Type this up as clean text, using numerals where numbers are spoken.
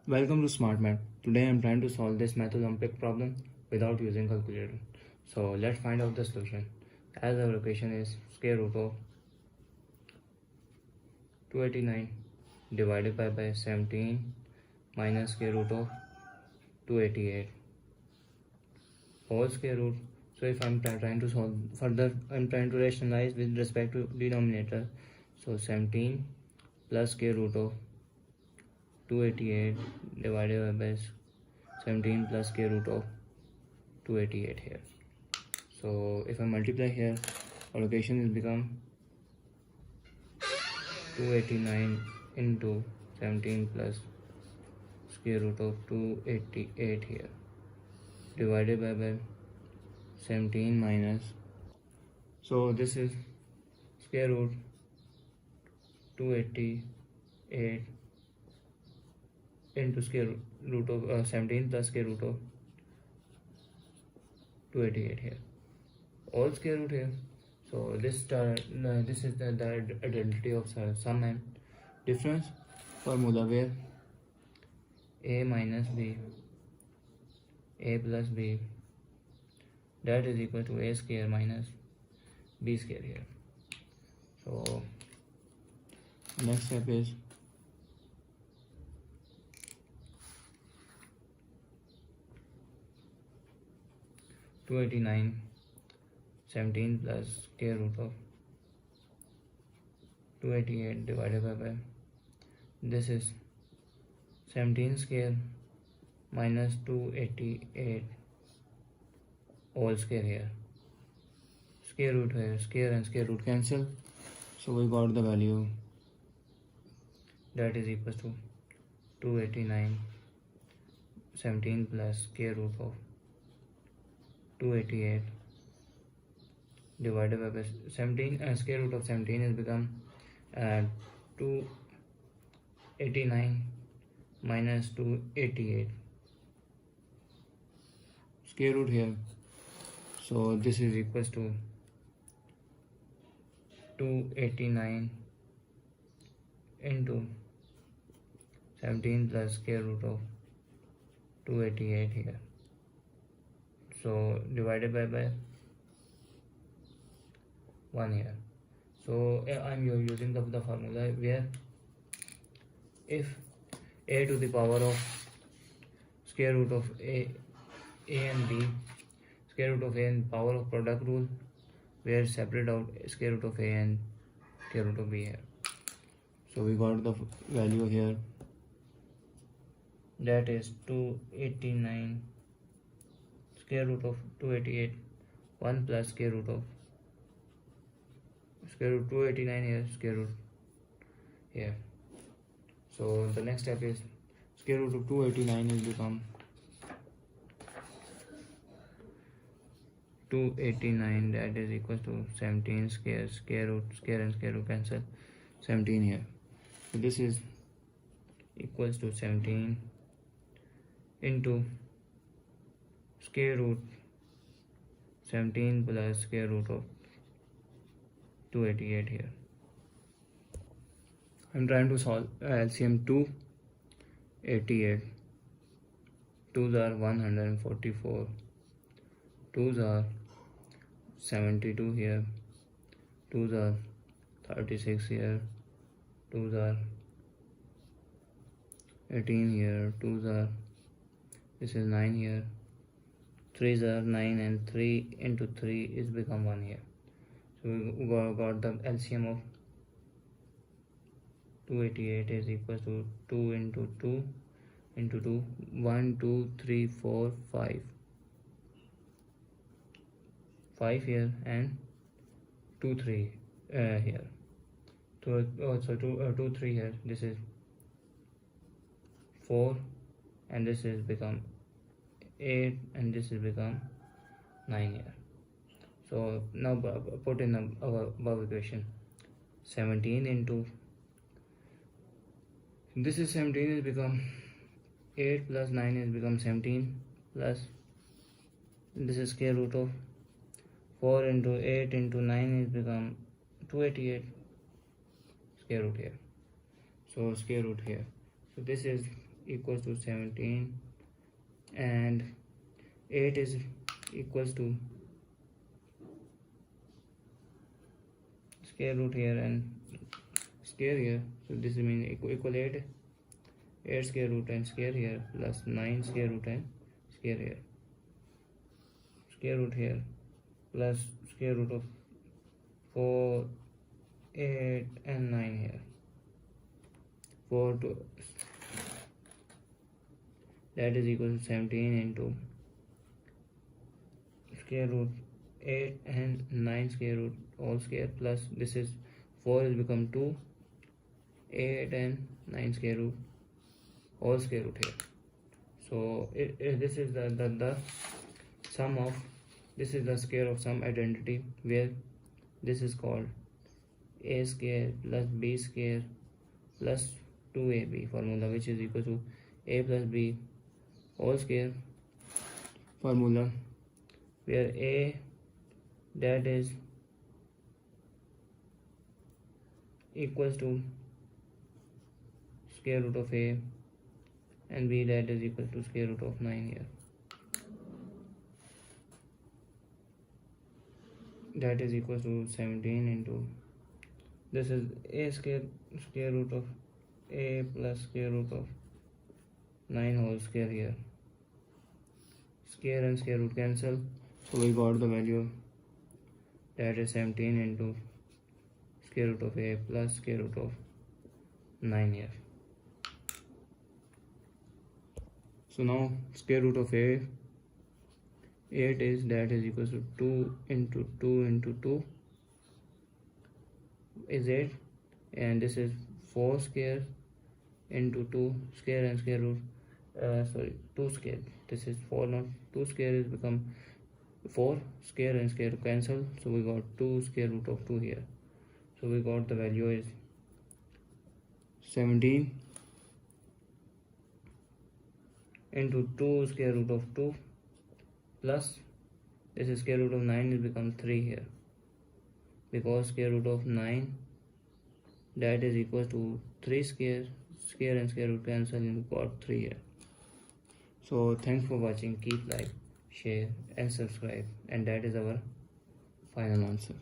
Welcome to Smart Math. Today I am trying to solve this math Olympiad problem without using calculator. So let's find out the solution. As our equation is square root of 289 divided by 17 minus square root of 288 whole square root. So if I'm trying to solve further, I'm trying to rationalize with respect to denominator. So 17 plus square root of 288 divided by 17 plus square root of 288 here. So if I multiply here, our equation will become 289 into 17 plus square root of 288 here divided by 17 minus, so this is square root 288 into square root of 17 plus square root of 288 here, all square root here. So this is the identity of sum and difference formula, where a minus b, a plus b, that is equal to a square minus b square here. So next step is two 17 plus square root of 288 divided by this is 17 square minus 288 all square here, square root here, square and square root cancel, so we got the value that is equal to 289 17 plus square root of 288 divided by 17, square root of 17 is become 289 minus 288 square root here, so this is equals to 289 into 17 plus square root of 288 here, so divided by 1 here. So I'm using the formula where if a to the power of square root of a and b, square root of a and power of product rule, where separate out square root of a and square root of b here. So we got the value here, that is 289 square root of 288 1 plus square root of square root 289 here, square root here. So the next step is square root of 289 is become 289, that is equal to 17 square, square root, square and square root cancel, 17 here. So this is equals to 17 into square root 17 plus square root of 288 here. I'm trying to solve LCM 288. 2s are 144, 2s are 72 here, 2s are 36 here, 2s are 18 here, 2s are, this is 9 here, 3s are 9 and 3 into 3 is become 1 here. So we got the LCM of 288 is equal to 2 into 2 into 2, 1 2 3 4 5 5 here and 2 3 here. So 2 3 here, this is 4 and this is become 8 and this is become 9 here. So now put in our above equation, 17 into, this is 17 is become 8 plus 9 is become 17 plus this is square root of 4 into 8 into 9 is become 288 square root here. So square root here. So this is equals to 17 and 8 is equals to square root here and square here, so this means equal 8 square root and square here plus 9 square root and square here, square root here plus square root of 4 8 and 9 here, 4 to that is equal to 17 into square root 8 and 9 square root all square plus this is 4 is become 2 8 and 9 square root all square root here. So this is the sum of, this is the square of some identity where this is called a square plus b square plus 2ab formula, which is equal to a plus b all square formula, where a that is equals to square root of a and b that is equal to square root of 9 here, that is equal to 17 into this is a square root of a plus square root of 9 whole square here, square and square root cancel, so we got the value that is 17 into square root of a plus square root of 9 here. So now square root of a 8 is that is equals to 2 into 2 into 2 is 8 and this is 4 square into 2 square and square root 2 square, this is 4 not 2 square is become 4 square and square cancel, so we got 2 square root of 2 here, so we got the value is 17 into 2 square root of 2 plus this is square root of 9 is become 3 here, because square root of 9 that is equal to 3 square and square root cancel and we got 3 here. So thanks for watching, keep like, share and subscribe, and that is our final answer.